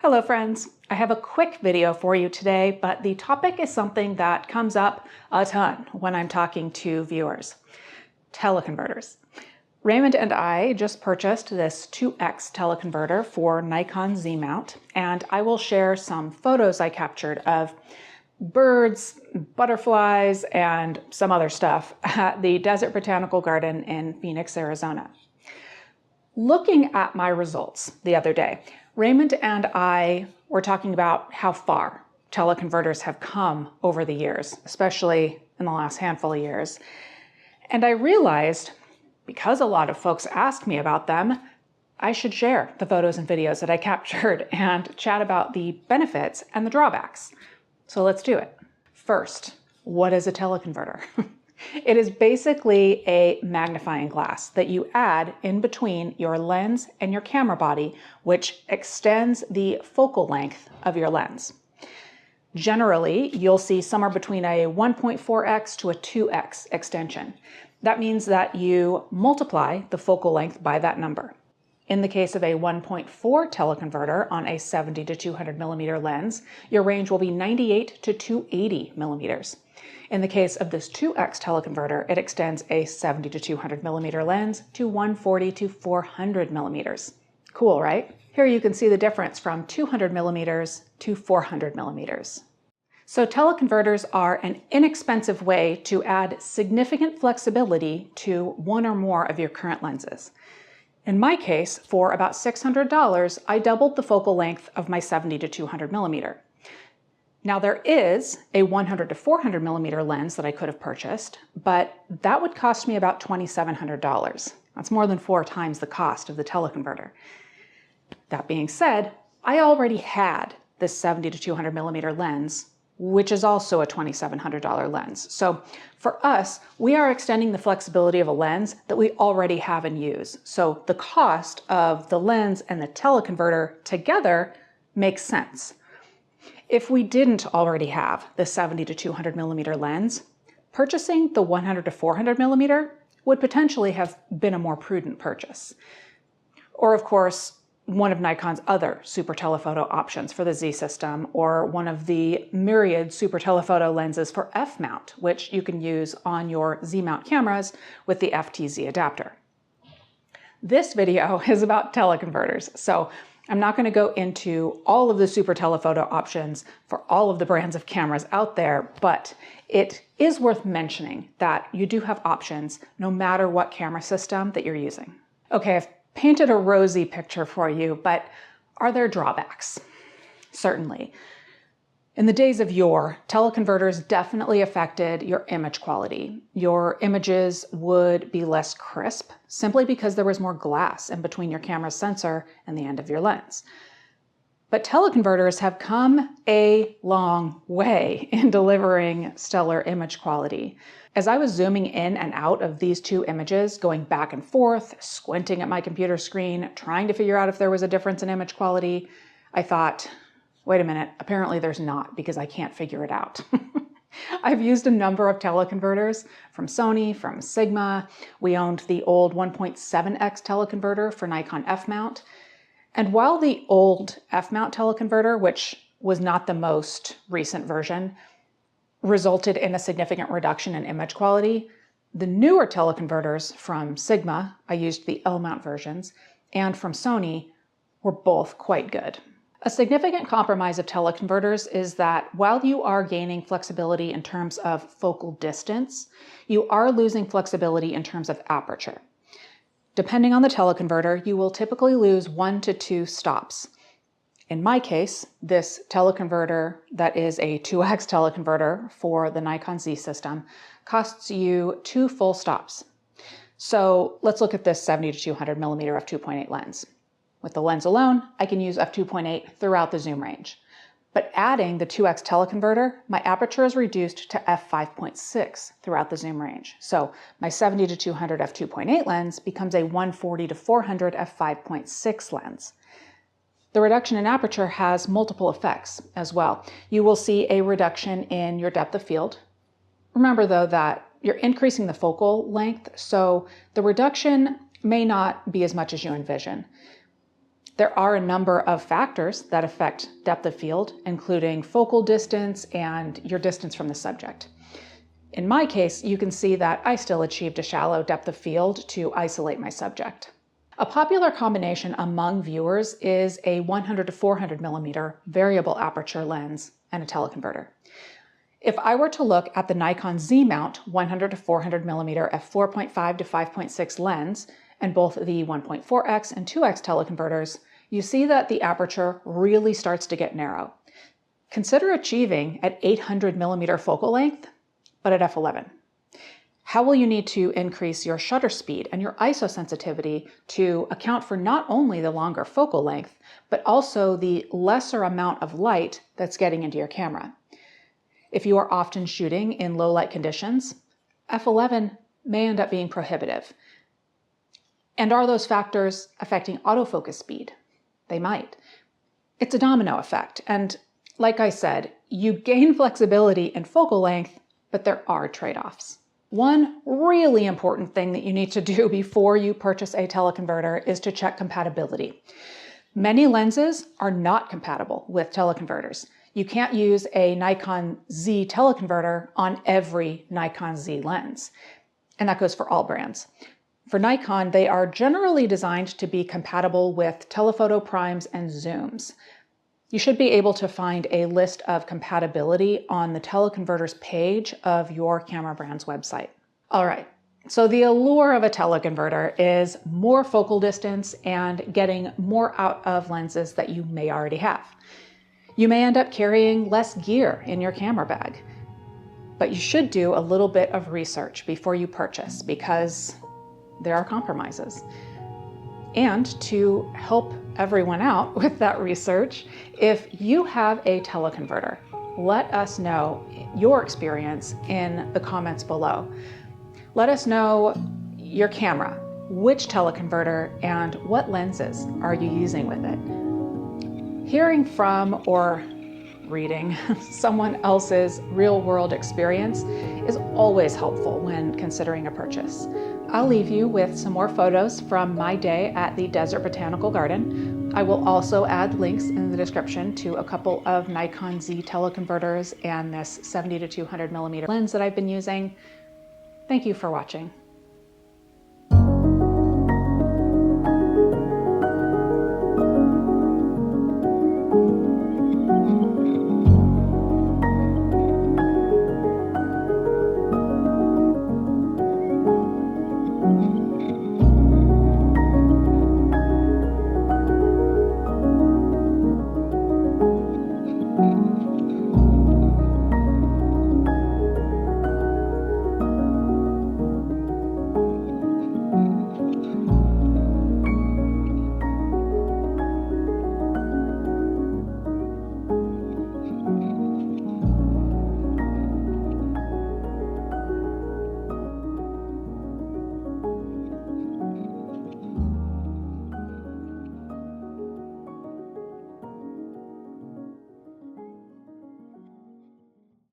Hello friends, I have a quick video for you today, but the topic is something that comes up a ton when I'm talking to viewers. Teleconverters. Raymond and I just purchased this 2X teleconverter for Nikon Z mount, and I will share some photos I captured of birds, butterflies, and some other stuff at the Desert Botanical Garden in Phoenix, Arizona. Looking at my results the other day, Raymond and I were talking about how far teleconverters have come over the years, especially in the last handful of years. And I realized, because a lot of folks asked me about them, I should share the photos and videos that I captured and chat about the benefits and the drawbacks. So let's do it. First, what is a teleconverter? It is basically a magnifying glass that you add in between your lens and your camera body, which extends the focal length of your lens. Generally, you'll see somewhere between a 1.4x to a 2x extension. That means that you multiply the focal length by that number. In the case of a 1.4 teleconverter on a 70 to 200 millimeter lens, your range will be 98 to 280 millimeters. In the case of this 2X teleconverter, it extends a 70 to 200 millimeter lens to 140 to 400 millimeters. Cool, right? Here you can see the difference from 200 millimeters to 400 millimeters. So teleconverters are an inexpensive way to add significant flexibility to one or more of your current lenses. In my case, for about $600, I doubled the focal length of my 70 to 200 millimeter. Now there is a 100 to 400 millimeter lens that I could have purchased, but that would cost me about $2,700. That's more than 4 times the cost of the teleconverter. That being said, I already had this 70 to 200 millimeter lens, which is also a $2,700 lens. So for us, we are extending the flexibility of a lens that we already have in use. So the cost of the lens and the teleconverter together makes sense. If we didn't already have the 70 to 200 millimeter lens, purchasing the 100 to 400 millimeter would potentially have been a more prudent purchase. Or of course, one of Nikon's other super telephoto options for the Z system, or one of the myriad super telephoto lenses for F mount, which you can use on your Z mount cameras with the FTZ adapter. This video is about teleconverters, so I'm not going to go into all of the super telephoto options for all of the brands of cameras out there, but it is worth mentioning that you do have options no matter what camera system that you're using. Okay, I've painted a rosy picture for you, but are there drawbacks? Certainly. In the days of yore, teleconverters definitely affected your image quality. Your images would be less crisp simply because there was more glass in between your camera's sensor and the end of your lens. But teleconverters have come a long way in delivering stellar image quality. As I was zooming in and out of these two images, going back and forth, squinting at my computer screen, trying to figure out if there was a difference in image quality, I thought, wait a minute, apparently there's not, because I can't figure it out. I've used a number of teleconverters from Sony, from Sigma. We owned the old 1.7X teleconverter for Nikon F mount. And while the old F mount teleconverter, which was not the most recent version, resulted in a significant reduction in image quality, the newer teleconverters from Sigma, I used the L mount versions, and from Sony were both quite good. A significant compromise of teleconverters is that while you are gaining flexibility in terms of focal distance, you are losing flexibility in terms of aperture. Depending on the teleconverter, you will typically lose 1 to 2 stops. In my case, this teleconverter that is a 2X teleconverter for the Nikon Z system costs you 2 full stops. So let's look at this 70 to 200 millimeter f2.8 lens. With the lens alone, I can use f2.8 throughout the zoom range. But adding the 2X teleconverter, my aperture is reduced to f5.6 throughout the zoom range. So my 70 to 200 f2.8 lens becomes a 140 to 400 f5.6 lens. The reduction in aperture has multiple effects as well. You will see a reduction in your depth of field. Remember though that you're increasing the focal length, so the reduction may not be as much as you envision. There are a number of factors that affect depth of field, including focal distance and your distance from the subject. In my case, you can see that I still achieved a shallow depth of field to isolate my subject. A popular combination among viewers is a 100 to 400 millimeter variable aperture lens and a teleconverter. If I were to look at the Nikon Z mount 100 to 400 millimeter f4.5 to 5.6 lens and both the 1.4x and 2x teleconverters, you see that the aperture really starts to get narrow. Consider achieving at 800 millimeter focal length, but at f11. How will you need to increase your shutter speed and your ISO sensitivity to account for not only the longer focal length, but also the lesser amount of light that's getting into your camera? If you are often shooting in low light conditions, f11 may end up being prohibitive. And are those factors affecting autofocus speed? They might. It's a domino effect, and like I said, you gain flexibility in focal length, but there are trade-offs. One really important thing that you need to do before you purchase a teleconverter is to check compatibility. Many lenses are not compatible with teleconverters. You can't use a Nikon Z teleconverter on every Nikon Z lens, and that goes for all brands. For Nikon, they are generally designed to be compatible with telephoto primes and zooms. You should be able to find a list of compatibility on the teleconverters page of your camera brand's website. All right, so the allure of a teleconverter is more focal distance and getting more out of lenses that you may already have. You may end up carrying less gear in your camera bag, but you should do a little bit of research before you purchase because there are compromises. And to help everyone out with that research, if you have a teleconverter, let us know your experience in the comments below. Let us know your camera, which teleconverter, and what lenses are you using with it. Hearing from or reading someone else's real-world experience is always helpful when considering a purchase. I'll leave you with some more photos from my day at the Desert Botanical Garden. I will also add links in the description to a couple of Nikon Z teleconverters and this 70 to 200 millimeter lens that I've been using. Thank you for watching.